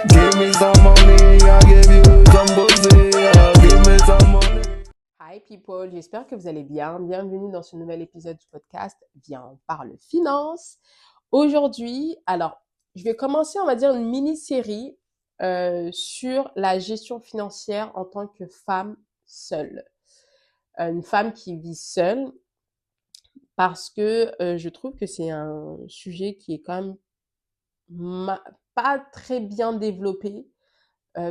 Give me some money, I give you some pussy. Give me some money. Hi people, j'espère que vous allez bien. Bienvenue dans ce nouvel épisode du podcast Viens, on parle finance. Aujourd'hui, alors, je vais commencer, on va dire, une mini-série sur la gestion financière en tant que femme seule. Une femme qui vit seule parce que je trouve que c'est un sujet qui est quand même ma- pas très bien développé,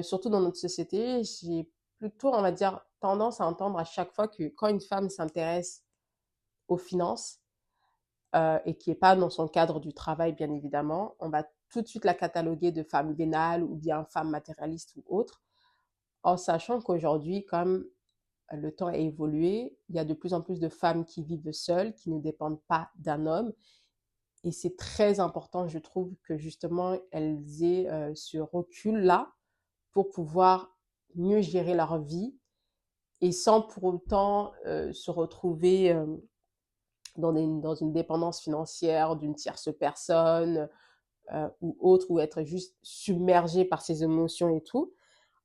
surtout dans notre société. J'ai plutôt, on va dire, tendance à entendre à chaque fois que quand une femme s'intéresse aux finances et qui est pas dans son cadre du travail, bien évidemment, on va tout de suite la cataloguer de femme vénale ou bien femme matérialiste ou autre, en sachant qu'aujourd'hui, comme le temps a évolué, il y a de plus en plus de femmes qui vivent seules, qui ne dépendent pas d'un homme. Et c'est très important, je trouve, que justement, elles aient ce recul-là pour pouvoir mieux gérer leur vie et sans pour autant se retrouver dans une dépendance financière d'une tierce personne ou autre, ou être juste submergé par ses émotions et tout.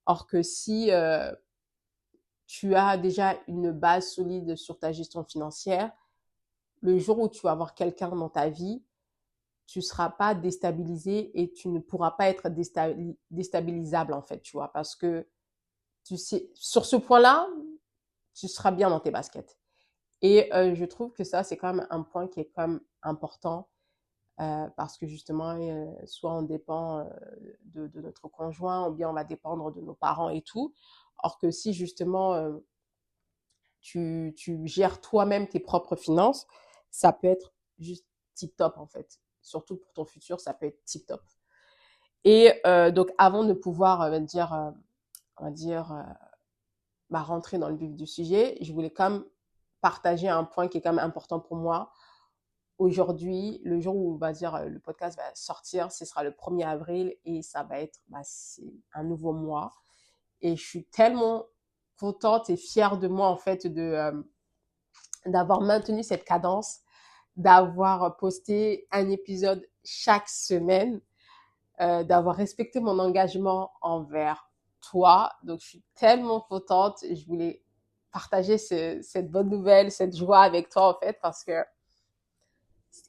Or que si tu as déjà une base solide sur ta gestion financière, le jour où tu vas avoir quelqu'un dans ta vie, tu ne seras pas déstabilisé et tu ne pourras pas être déstabilisable en fait, tu vois, parce que tu sais, sur ce point-là, tu seras bien dans tes baskets. Et je trouve que ça, c'est quand même un point qui est quand même important parce que justement, soit on dépend de notre conjoint ou bien on va dépendre de nos parents et tout. Or que si justement tu gères toi-même tes propres finances, ça peut être juste tip top en fait. Surtout pour ton futur, ça peut être tip top. Et donc avant de pouvoir, on va dire rentrer dans le vif du sujet, je voulais quand même partager un point qui est quand même important pour moi. Aujourd'hui, le jour où on va dire le podcast va sortir, ce sera le 1er avril et ça va être c'est un nouveau mois. Et je suis tellement contente et fière de moi en fait d'avoir maintenu cette cadence, d'avoir posté un épisode chaque semaine, d'avoir respecté mon engagement envers toi. Donc je suis tellement contente. Je voulais partager cette bonne nouvelle, cette joie avec toi en fait parce que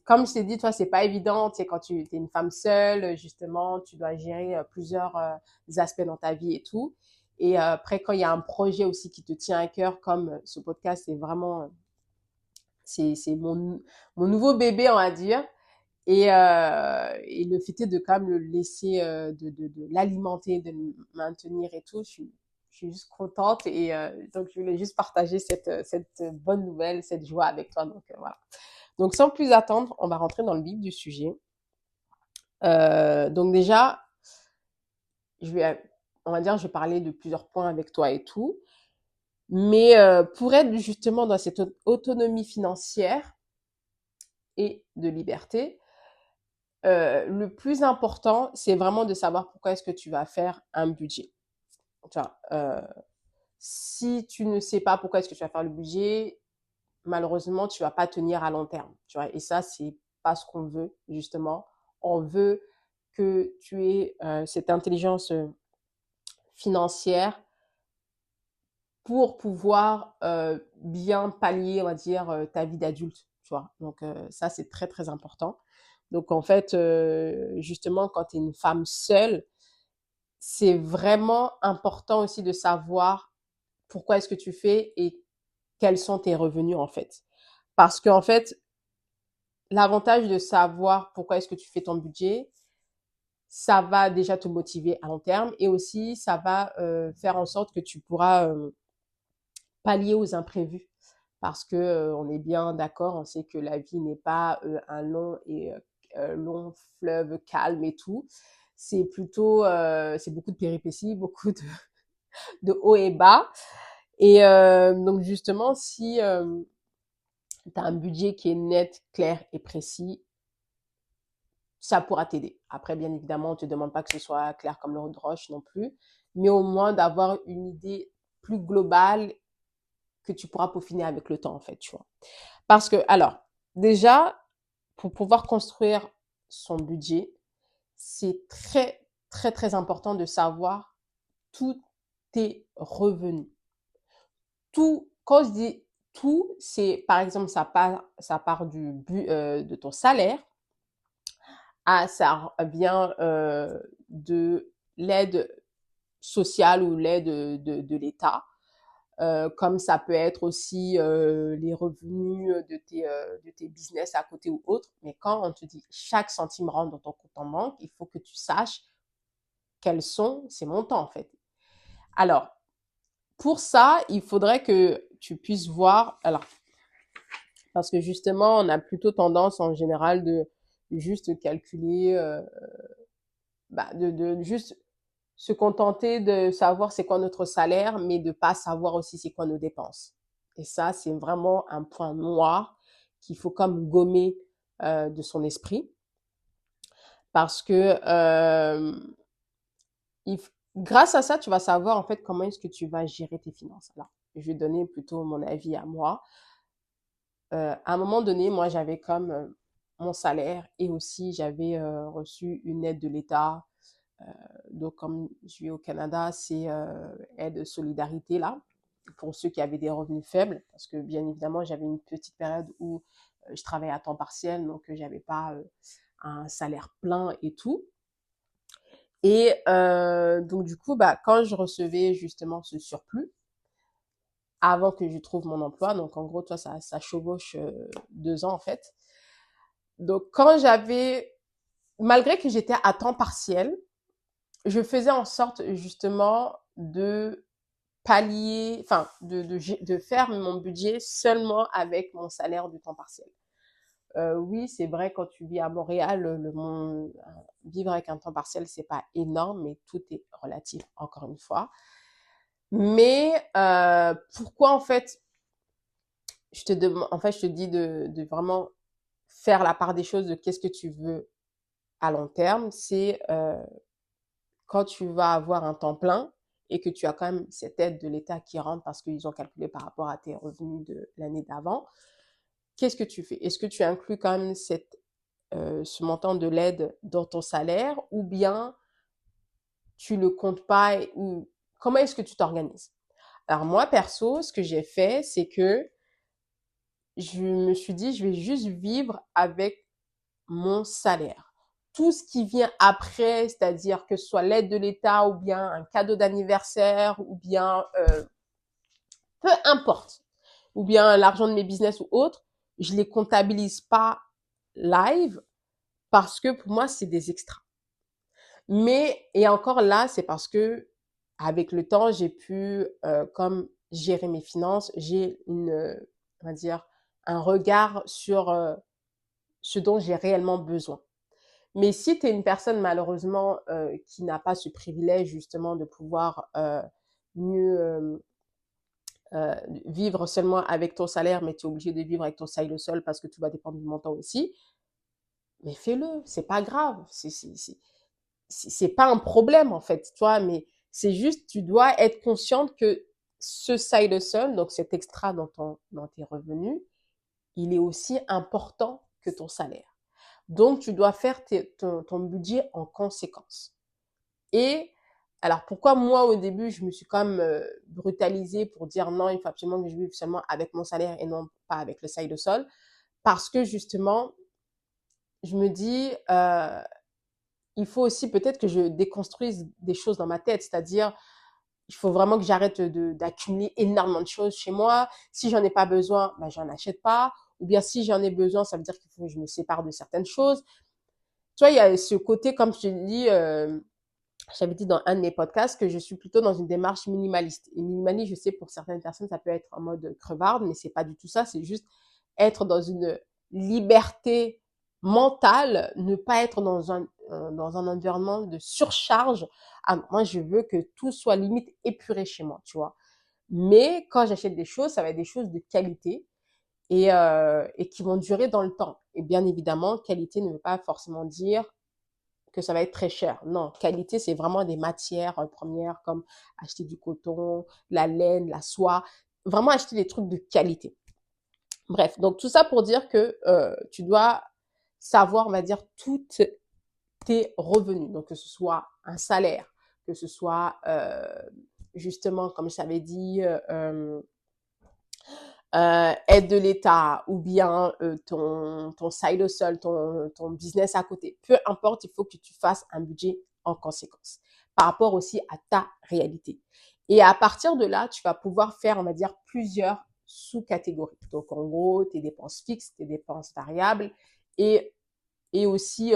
comme je t'ai dit, toi, c'est pas évident. Tu sais, quand tu es une femme seule, justement, tu dois gérer plusieurs aspects dans ta vie et tout. Et après, quand il y a un projet aussi qui te tient à cœur, comme ce podcast, c'est vraiment, c'est mon nouveau bébé, on va dire. Et le fait est de quand même le laisser, de l'alimenter, de le maintenir et tout, je suis juste contente. Et donc, je voulais juste partager cette bonne nouvelle, cette joie avec toi. Donc, voilà. Donc, sans plus attendre, on va rentrer dans le vif du sujet. Donc, déjà, je vais, on va dire, je vais parler de plusieurs points avec toi et tout. Mais pour être justement dans cette autonomie financière et de liberté, le plus important, c'est vraiment de savoir pourquoi est-ce que tu vas faire un budget. Tu vois, si tu ne sais pas pourquoi est-ce que tu vas faire le budget, malheureusement, tu vas pas tenir à long terme. Tu vois, et ça, c'est pas ce qu'on veut, justement. On veut que tu aies cette intelligence financière pour pouvoir bien pallier, on va dire, ta vie d'adulte. Tu vois, donc ça, c'est très, très important. Donc, en fait, justement, quand tu es une femme seule, c'est vraiment important aussi de savoir pourquoi est-ce que tu fais et quels sont tes revenus en fait. Parce qu'en fait, l'avantage de savoir pourquoi est-ce que tu fais ton budget, ça va déjà te motiver à long terme et aussi ça va faire en sorte que tu pourras pallier aux imprévus. Parce que on est bien d'accord, on sait que la vie n'est pas un long fleuve calme et tout. C'est plutôt, c'est beaucoup de péripéties, beaucoup de hauts et bas. Et donc justement, si tu as un budget qui est net, clair et précis, ça pourra t'aider. Après, bien évidemment, on ne te demande pas que ce soit clair comme l'eau de roche non plus, mais au moins d'avoir une idée plus globale que tu pourras peaufiner avec le temps, en fait, tu vois. Parce que, alors, déjà, pour pouvoir construire son budget, c'est très, très, très important de savoir tous tes revenus. Tout, quand je dis tout, c'est par exemple, ça part de ton salaire, ça vient de l'aide sociale ou l'aide de l'État. Comme ça peut être aussi les revenus de tes business à côté ou autre. Mais quand on te dit chaque centime rentre dans ton compte en banque, il faut que tu saches quels sont ces montants en fait. Alors, pour ça, il faudrait que tu puisses voir, alors, parce que justement, on a plutôt tendance en général de juste calculer, de juste se contenter de savoir c'est quoi notre salaire, mais de pas savoir aussi c'est quoi nos dépenses. Et ça, c'est vraiment un point noir qu'il faut comme gommer de son esprit, parce que grâce à ça, tu vas savoir en fait comment est-ce que tu vas gérer tes finances. Alors, je vais donner plutôt mon avis à moi. À un moment donné, moi, j'avais comme mon salaire et aussi j'avais reçu une aide de l'État. Donc, comme je vis au Canada, c'est aide solidarité là, pour ceux qui avaient des revenus faibles, parce que bien évidemment, j'avais une petite période où je travaillais à temps partiel, donc j'avais pas un salaire plein et tout. Et donc, du coup, bah, quand je recevais justement ce surplus, avant que je trouve mon emploi, donc en gros, toi, ça chevauche 2 ans en fait. Donc, malgré que j'étais à temps partiel, je faisais en sorte justement de pallier, enfin, de faire mon budget seulement avec mon salaire du temps partiel. Oui, c'est vrai, quand tu vis à Montréal, vivre avec un temps partiel, c'est pas énorme, mais tout est relatif, encore une fois. Mais pourquoi en fait, je te dis de vraiment faire la part des choses de qu'est-ce que tu veux à long terme, c'est quand tu vas avoir un temps plein et que tu as quand même cette aide de l'État qui rentre parce qu'ils ont calculé par rapport à tes revenus de l'année d'avant, qu'est-ce que tu fais? Est-ce que tu inclus quand même ce montant de l'aide dans ton salaire ou bien tu le comptes pas ou comment est-ce que tu t'organises? Alors moi, perso, ce que j'ai fait, c'est que je me suis dit, je vais juste vivre avec mon salaire. Tout ce qui vient après, c'est-à-dire que ce soit l'aide de l'État ou bien un cadeau d'anniversaire ou bien peu importe, ou bien l'argent de mes business ou autre, je les comptabilise pas live parce que pour moi, c'est des extras. Mais, et encore là, c'est parce que avec le temps, j'ai pu comme gérer mes finances, j'ai on va dire, un regard sur ce dont j'ai réellement besoin. Mais si tu es une personne malheureusement qui n'a pas ce privilège justement de pouvoir mieux vivre seulement avec ton salaire, mais tu es obligé de vivre avec ton side hustle parce que tout va dépendre du montant aussi, mais fais-le, c'est pas grave, c'est pas un problème en fait, tu vois, mais c'est juste, tu dois être consciente que ce side hustle, donc cet extra dans tes revenus, il est aussi important que ton salaire. Donc, tu dois faire ton budget en conséquence. Et alors, pourquoi moi, au début, je me suis quand même brutalisée pour dire non, il faut absolument que je vive seulement avec mon salaire et non pas avec le side hustle? Parce que justement, je me dis, il faut aussi peut-être que je déconstruise des choses dans ma tête, c'est-à-dire, il faut vraiment que j'arrête d'accumuler énormément de choses chez moi. Si j'en ai pas besoin, ben, j'en achète pas. Ou bien si j'en ai besoin, ça veut dire qu'il faut que je me sépare de certaines choses. Tu vois, il y a ce côté, comme je te dis, j'avais dit dans un de mes podcasts que je suis plutôt dans une démarche minimaliste. Et minimaliste, je sais, pour certaines personnes, ça peut être en mode crevarde, mais c'est pas du tout ça. C'est juste être dans une liberté mentale, ne pas être dans un environnement de surcharge. Ah, moi, je veux que tout soit limite épuré chez moi, tu vois. Mais quand j'achète des choses, ça va être des choses de qualité et qui vont durer dans le temps. Et bien évidemment, qualité ne veut pas forcément dire que ça va être très cher. Non, qualité, c'est vraiment des matières premières comme acheter du coton, la laine, la soie. Vraiment acheter des trucs de qualité. Bref, donc tout ça pour dire que tu dois savoir, on va dire, toutes tes revenus. Donc, que ce soit un salaire, que ce soit justement, comme je t'avais dit, aide de l'État ou bien ton side hustle, ton business à côté. Peu importe, il faut que tu fasses un budget en conséquence par rapport aussi à ta réalité. Et à partir de là, tu vas pouvoir faire, on va dire, plusieurs sous-catégories. Donc, en gros, tes dépenses fixes, tes dépenses variables et, et aussi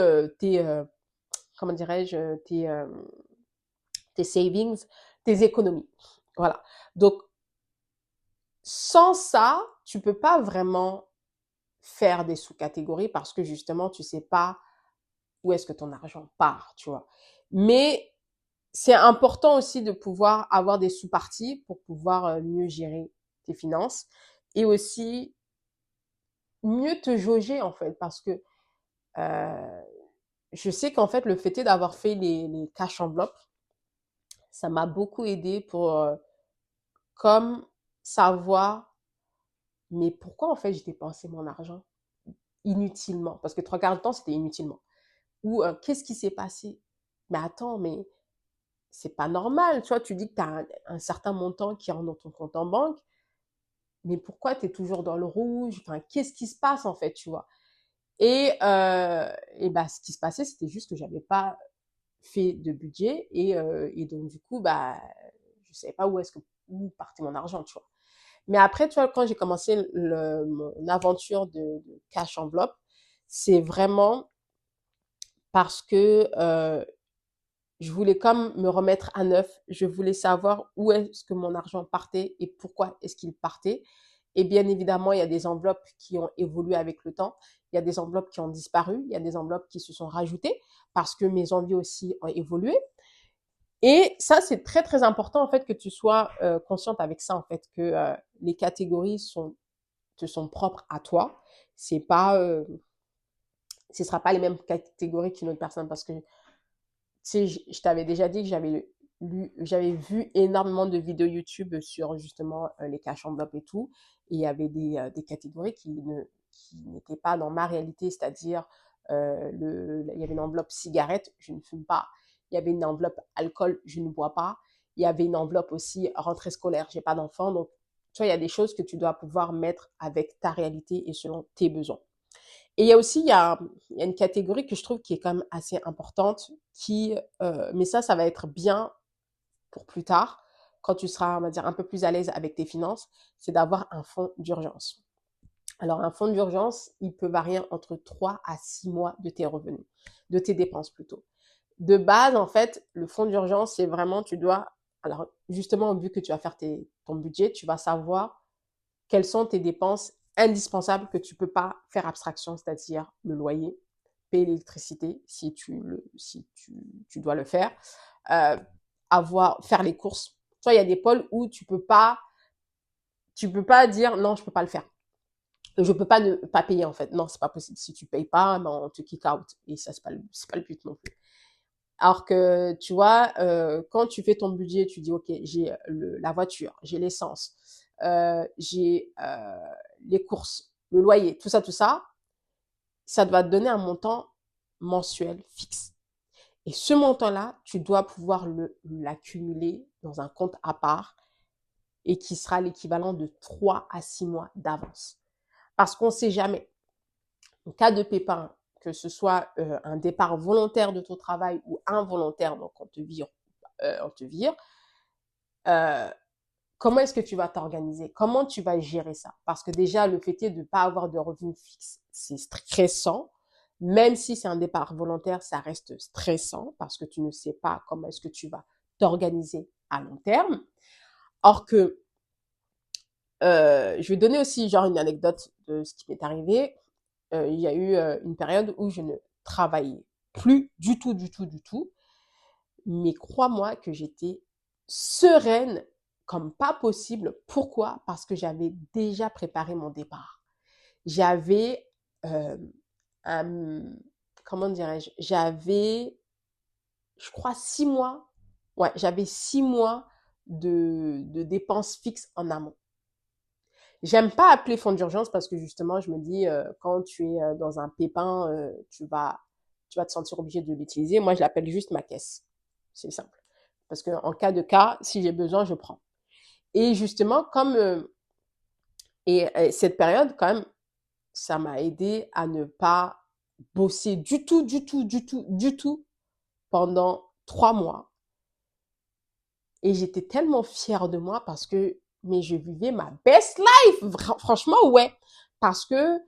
comment dirais-je, tes savings, tes économies. Voilà. Donc, sans ça, tu peux pas vraiment faire des sous-catégories parce que justement, tu sais pas où est-ce que ton argent part, tu vois. Mais c'est important aussi de pouvoir avoir des sous-parties pour pouvoir mieux gérer tes finances et aussi mieux te jauger en fait parce que euh, je sais qu'en fait le fait est d'avoir fait les cash enveloppes, ça m'a beaucoup aidé pour comme savoir mais pourquoi en fait j'ai dépensé mon argent inutilement parce que trois quarts du temps c'était inutilement ou qu'est-ce qui s'est passé mais attends mais c'est pas normal tu vois tu dis que tu as un certain montant qui rentre dans ton compte en banque mais pourquoi tu es toujours dans le rouge enfin qu'est-ce qui se passe en fait tu vois et bah ce qui se passait c'était juste que j'avais pas fait de budget et donc du coup bah je savais pas où partait mon argent tu vois. Mais après, tu vois, quand j'ai commencé mon aventure de cash enveloppe, c'est vraiment parce que je voulais comme me remettre à neuf. Je voulais savoir où est-ce que mon argent partait et pourquoi est-ce qu'il partait. Et bien évidemment, il y a des enveloppes qui ont évolué avec le temps. Il y a des enveloppes qui ont disparu. Il y a des enveloppes qui se sont rajoutées parce que mes envies aussi ont évolué. Et ça, c'est très, très important, en fait, que tu sois consciente avec ça, en fait, que les catégories te sont propres à toi. C'est pas, ce sera pas les mêmes catégories qu'une autre personne parce que, tu sais, je t'avais déjà dit que j'avais vu énormément de vidéos YouTube sur justement les cash enveloppes et tout. Et il y avait des catégories qui n'étaient pas dans ma réalité, c'est-à-dire il y avait une enveloppe cigarette, je ne fume pas. Il y avait une enveloppe alcool, je ne bois pas. Il y avait une enveloppe aussi rentrée scolaire, j'ai pas d'enfant. Donc, tu vois, il y a des choses que tu dois pouvoir mettre avec ta réalité et selon tes besoins. Et il y a aussi, il y a une catégorie que je trouve qui est quand même assez importante, mais ça va être bien pour plus tard, quand tu seras, on va dire, un peu plus à l'aise avec tes finances, c'est d'avoir un fonds d'urgence. Alors, un fonds d'urgence, il peut varier entre 3 à 6 mois de tes revenus, de tes dépenses plutôt. De base, en fait, le fonds d'urgence, c'est vraiment, alors justement, vu que tu vas faire ton budget, tu vas savoir quelles sont tes dépenses indispensables que tu ne peux pas faire abstraction, c'est-à-dire le loyer, payer l'électricité si tu dois le faire, euh, faire les courses. Soit il y a des pôles où tu peux pas dire non, je peux pas le faire. Je peux pas ne pas payer en fait. Non, c'est pas possible. Si tu payes pas, ben, on te kick out. Et ça, c'est pas le but non plus. Alors que, tu vois, quand tu fais ton budget, tu dis, OK, j'ai la voiture, j'ai l'essence, j'ai les courses, le loyer, tout ça, ça doit te donner un montant mensuel fixe. Et ce montant-là, tu dois pouvoir l'accumuler dans un compte à part et qui sera l'équivalent de 3 à 6 mois d'avance. Parce qu'on ne sait jamais. En cas de pépin, que ce soit un départ volontaire de ton travail ou involontaire, donc on te vire, euh, comment est-ce que tu vas t'organiser? Comment tu vas gérer ça? Parce que déjà, le fait est de ne pas avoir de revenus fixes, c'est stressant. Même si c'est un départ volontaire, ça reste stressant parce que tu ne sais pas comment est-ce que tu vas t'organiser à long terme. Or que, je vais donner aussi genre une anecdote de ce qui m'est arrivé. Il y a eu une période où je ne travaillais plus du tout, du tout, du tout. Mais crois-moi que j'étais sereine comme pas possible. Pourquoi? Parce que j'avais déjà préparé mon départ. J'avais euh, un, comment dirais-je? Je crois, 6 mois. Ouais, j'avais 6 mois de dépenses fixes en amont. J'aime pas appeler fonds d'urgence parce que justement, je me dis, quand tu es dans un pépin, tu vas tu vas te sentir obligé de l'utiliser. Moi, je l'appelle juste ma caisse. C'est simple. Parce que en cas, si j'ai besoin, je prends. Et justement, cette période, quand même, ça m'a aidé à ne pas bosser du tout, du tout, du tout, du tout pendant 3 mois. Et j'étais tellement fière de moi parce que, mais je vivais ma best life. Franchement, ouais. Parce que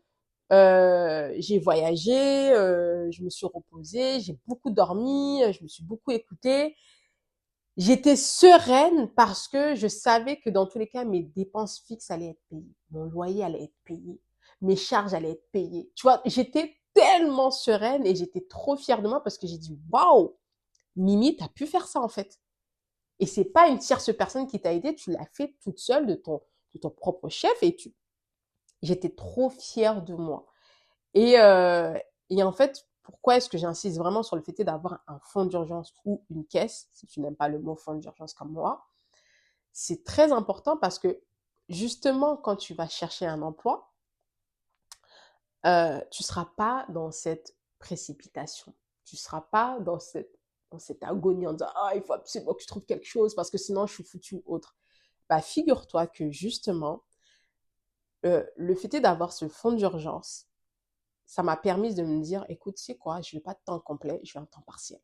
j'ai voyagé, je me suis reposée, j'ai beaucoup dormi, je me suis beaucoup écoutée. J'étais sereine parce que je savais que dans tous les cas, mes dépenses fixes allaient être payées. Mon loyer allait être payé. Mes charges allaient être payées. Tu vois, j'étais tellement sereine et j'étais trop fière de moi parce que j'ai dit, waouh, Mimi, t'as pu faire ça en fait. Et c'est pas une tierce personne qui t'a aidé, tu l'as fait toute seule de ton propre chef j'étais trop fière de moi. Et, euh, et en fait, pourquoi est-ce que j'insiste vraiment sur le fait d'avoir un fonds d'urgence ou une caisse, si tu n'aimes pas le mot fonds d'urgence comme moi, c'est très important parce que justement, quand tu vas chercher un emploi, tu seras pas dans cette précipitation. Tu seras pas dans cette agonie en disant ah il faut absolument que je trouve quelque chose parce que sinon je suis foutu ou autre. Bah figure-toi que justement le fait d'avoir ce fonds d'urgence, ça m'a permis de me dire écoute c'est quoi, je vais pas de temps complet, je vais un temps partiel.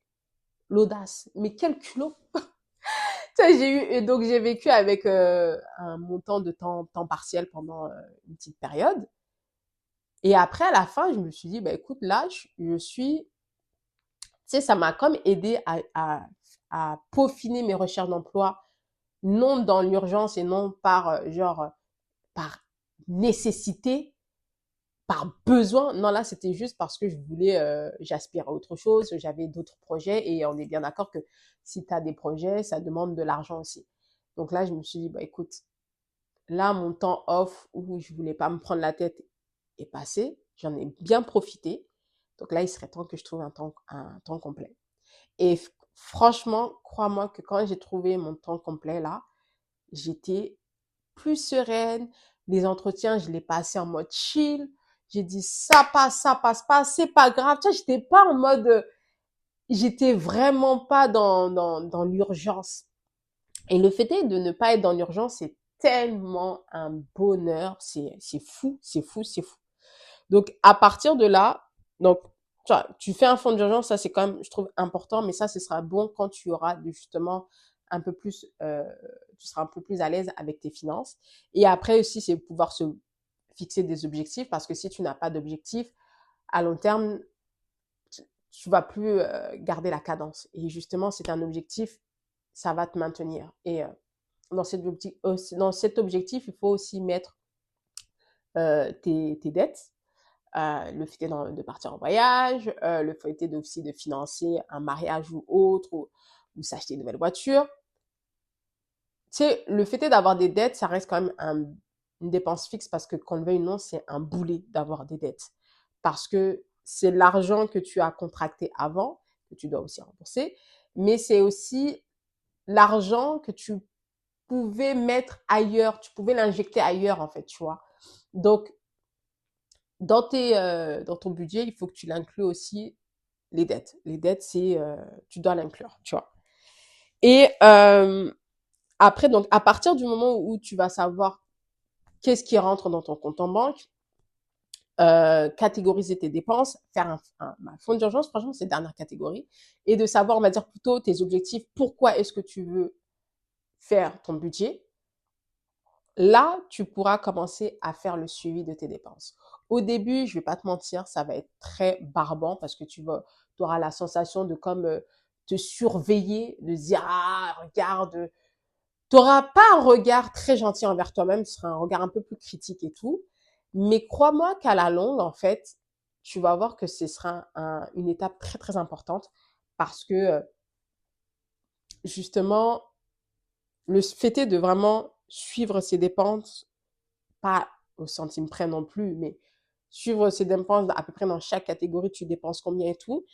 L'audace, mais quel culot. Tu sais, j'ai vécu avec un montant de temps partiel pendant une petite période. Et après, à la fin, je me suis dit, bah, écoute, là, je suis, tu sais, ça m'a comme aidé à peaufiner mes recherches d'emploi, non dans l'urgence et non par, par nécessité, par besoin. Non, là, c'était juste parce que je voulais, j'aspirais à autre chose, j'avais d'autres projets et on est bien d'accord que si tu as des projets, ça demande de l'argent aussi. Donc là, je me suis dit, bah, écoute, là, mon temps off où je voulais pas me prendre la tête est passé. J'en ai bien profité. Donc là, il serait temps que je trouve un temps complet. Et franchement, crois-moi que quand j'ai trouvé mon temps complet là, j'étais plus sereine. Les entretiens, je les passais en mode chill. J'ai dit ça passe pas, c'est pas grave. Tu vois, j'étais pas en mode, j'étais vraiment pas dans l'urgence. Et le fait est de ne pas être dans l'urgence, c'est tellement un bonheur. C'est fou, c'est fou, c'est fou. Donc, à partir de là, donc, tu fais un fonds d'urgence, ça c'est quand même, je trouve, important, mais ça, ce sera bon quand tu auras justement un peu plus, tu seras un peu plus à l'aise avec tes finances. Et après aussi, c'est pouvoir se fixer des objectifs, parce que si tu n'as pas d'objectif, à long terme, tu vas plus garder la cadence. Et justement, c'est un objectif, ça va te maintenir. Et dans cet objectif, il faut aussi mettre tes dettes. Le fait de partir en voyage, le fait aussi de financer un mariage ou autre, ou s'acheter une nouvelle voiture. Tu sais, le fait d'avoir des dettes, ça reste quand même une dépense fixe parce que, qu'on le veuille ou non, c'est un boulet d'avoir des dettes. Parce que c'est l'argent que tu as contracté avant, que tu dois aussi rembourser, mais c'est aussi l'argent que tu pouvais mettre ailleurs, tu pouvais l'injecter ailleurs, en fait, tu vois. Donc, dans ton budget, il faut que tu l'inclues aussi les dettes. Les dettes, tu dois l'inclure, tu vois. Et après, donc, à partir du moment où tu vas savoir qu'est-ce qui rentre dans ton compte en banque, catégoriser tes dépenses, faire un fonds d'urgence, franchement, c'est la dernière catégorie, et de savoir, on va dire plutôt tes objectifs, pourquoi est-ce que tu veux faire ton budget. Là, tu pourras commencer à faire le suivi de tes dépenses. Au début, je vais pas te mentir, ça va être très barbant parce que tu auras la sensation de comme te surveiller, de dire ah regarde, tu n'auras pas un regard très gentil envers toi-même, ce sera un regard un peu plus critique et tout. Mais crois-moi qu'à la longue, en fait, tu vas voir que ce sera une étape très très importante parce que justement, le fait est de vraiment suivre ses dépenses pas au centime près non plus, mais suivre ses dépenses à peu près dans chaque catégorie, tu dépenses combien et tout.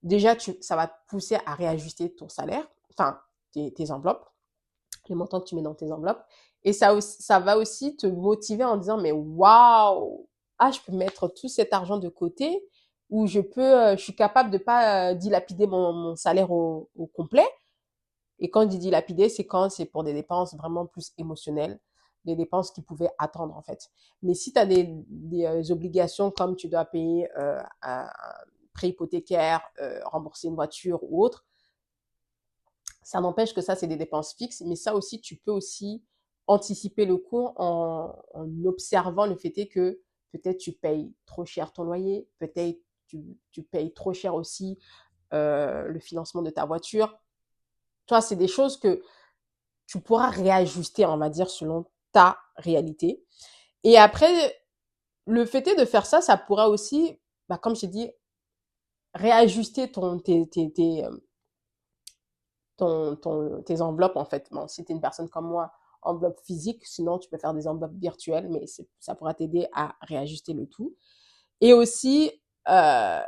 Déjà, ça va te pousser à réajuster ton salaire, enfin, tes enveloppes, les montants que tu mets dans tes enveloppes. Et ça va aussi te motiver en disant, mais waouh, ah, je peux mettre tout cet argent de côté où je suis capable de pas dilapider mon salaire au complet. Et quand je dis dilapider, c'est quand c'est pour des dépenses vraiment plus émotionnelles, des dépenses qui pouvaient attendre en fait. Mais si tu as des obligations comme tu dois payer un prêt hypothécaire, rembourser une voiture ou autre, ça n'empêche que ça, c'est des dépenses fixes, mais ça aussi, tu peux aussi anticiper le coût en observant le fait est que peut-être tu payes trop cher ton loyer, peut-être tu payes trop cher aussi le financement de ta voiture. Toi, c'est des choses que tu pourras réajuster, on va dire, selon ta réalité. Et après, le fait est de faire ça, ça pourra aussi, bah, comme je t'ai dit, réajuster tes enveloppes, en fait. Bon, si tu es une personne comme moi, enveloppe physique, sinon tu peux faire des enveloppes virtuelles, mais ça pourra t'aider à réajuster le tout. Et aussi, euh,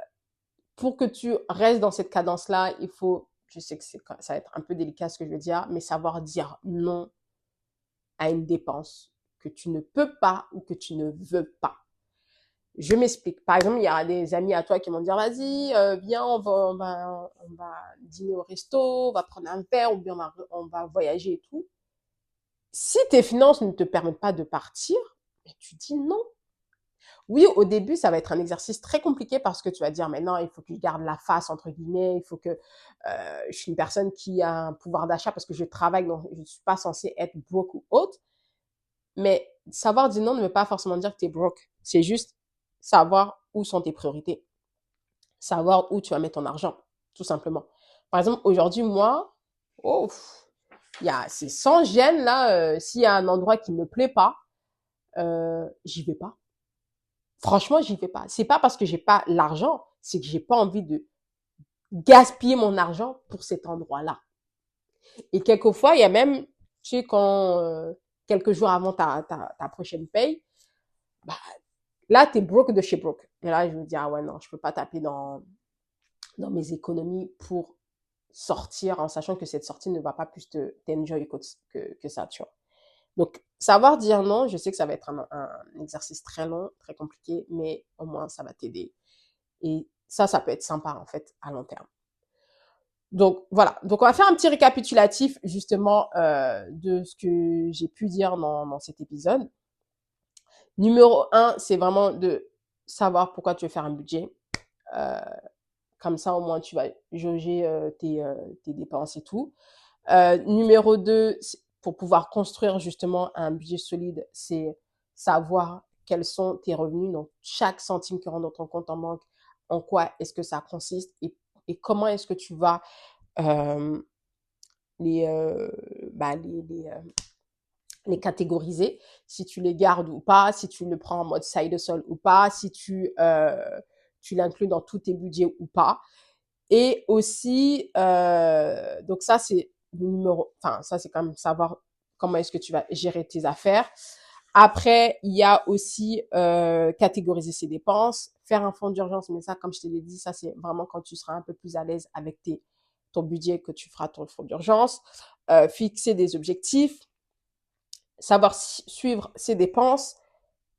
pour que tu restes dans cette cadence-là, il faut, je sais que ça va être un peu délicat ce que je veux dire, mais savoir dire non à une dépense que tu ne peux pas ou que tu ne veux pas. Je m'explique. Par exemple, il y a des amis à toi qui vont dire, vas-y, viens, on va dîner au resto, on va prendre un verre, ou bien on va voyager et tout. Si tes finances ne te permettent pas de partir, tu dis non. Oui, au début, ça va être un exercice très compliqué parce que tu vas dire, mais non, il faut que je garde la face, entre guillemets, il faut que je suis une personne qui a un pouvoir d'achat parce que je travaille, donc je ne suis pas censée être broke ou autre. Mais savoir dire non ne veut pas forcément dire que tu es broke. C'est juste savoir où sont tes priorités. Savoir où tu vas mettre ton argent, tout simplement. Par exemple, aujourd'hui, moi, oh, c'est sans gêne, là, s'il y a un endroit qui me plaît pas, j'y vais pas. Franchement, j'y vais pas. C'est pas parce que j'ai pas l'argent, c'est que j'ai pas envie de gaspiller mon argent pour cet endroit-là. Et quelquefois, il y a même, tu sais, quand quelques jours avant ta prochaine paye, bah, là, t'es broke de chez broke. Et là, je me dis, ah ouais, non, je peux pas taper dans mes économies pour sortir en sachant que cette sortie ne va pas plus t'enjoy que ça, tu vois. Donc, savoir dire non, je sais que ça va être un exercice très long, très compliqué, mais au moins, ça va t'aider. Et ça peut être sympa, en fait, à long terme. Donc, voilà. Donc, on va faire un petit récapitulatif, justement, de ce que j'ai pu dire dans cet épisode. Numéro un, c'est vraiment de savoir pourquoi tu veux faire un budget. Euh, Comme ça, au moins, tu vas jauger tes dépenses et tout. Numéro 2, pour pouvoir construire justement un budget solide, c'est savoir quels sont tes revenus. Donc, chaque centime qui rentre dans ton compte en banque, en quoi est-ce que ça consiste et comment est-ce que tu vas euh, les, euh, bah, les catégoriser, si tu les gardes ou pas, si tu le prends en mode side hustle ou pas, si tu l'inclus dans tous tes budgets ou pas. Et aussi, donc ça, c'est le numéro, enfin, ça, c'est quand même savoir comment est-ce que tu vas gérer tes affaires. Après, il y a aussi catégoriser ses dépenses, faire un fonds d'urgence, mais ça, comme je te l'ai dit, ça, c'est vraiment quand tu seras un peu plus à l'aise avec ton budget que tu feras ton fonds d'urgence. Fixer des objectifs, savoir suivre ses dépenses,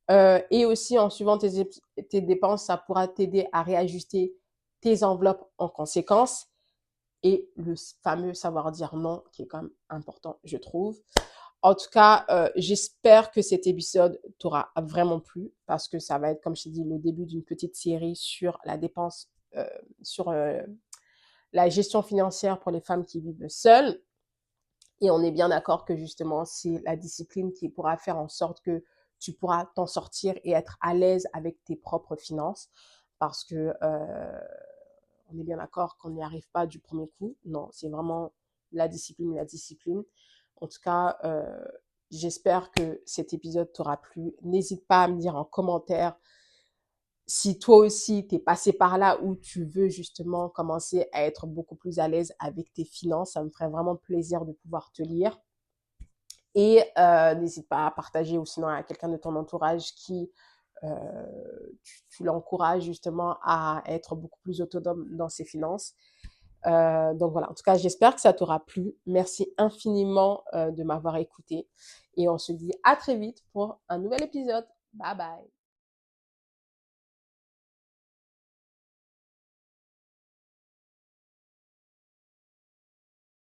et aussi en suivant tes dépenses, ça pourra t'aider à réajuster tes enveloppes en conséquence et le fameux savoir dire non qui est quand même important, je trouve. En tout cas, j'espère que cet épisode t'aura vraiment plu parce que ça va être, comme je t'ai dit, le début d'une petite série sur la dépense, sur la gestion financière pour les femmes qui vivent seules. Et on est bien d'accord que justement, c'est la discipline qui pourra faire en sorte que tu pourras t'en sortir et être à l'aise avec tes propres finances. Parce que on est bien d'accord qu'on n'y arrive pas du premier coup. Non, c'est vraiment la discipline, la discipline. En tout cas, j'espère que cet épisode t'aura plu. N'hésite pas à me dire en commentaire si toi aussi t'es passé par là où tu veux justement commencer à être beaucoup plus à l'aise avec tes finances. Ça me ferait vraiment plaisir de pouvoir te lire. Et n'hésite pas à partager ou sinon à quelqu'un de ton entourage qui tu l'encourages justement à être beaucoup plus autonome dans ses finances. Donc voilà, en tout cas, j'espère que ça t'aura plu. Merci infiniment de m'avoir écouté et on se dit à très vite pour un nouvel épisode. Bye bye.